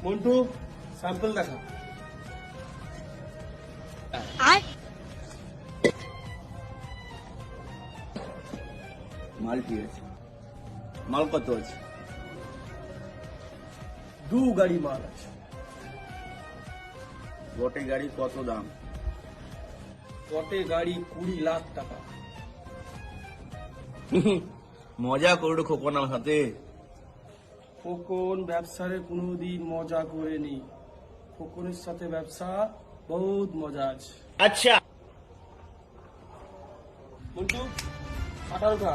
Montu sample দেখা। মাল ঠিক আছে। মাল কত আছে? 2 গাড়ি মাল আছে। গোটে গাড়ি কত দাম? গটে গাড়ি 20 লাখ টাকা। মজা করো খোকন আমার সাথে। খোকন ব্যবসারে কোনোদিন মজা করেনি। খোকনের সাথে ব্যবসা বহুত মজা আছে। আচ্ছা মন্টু 18 টাকা।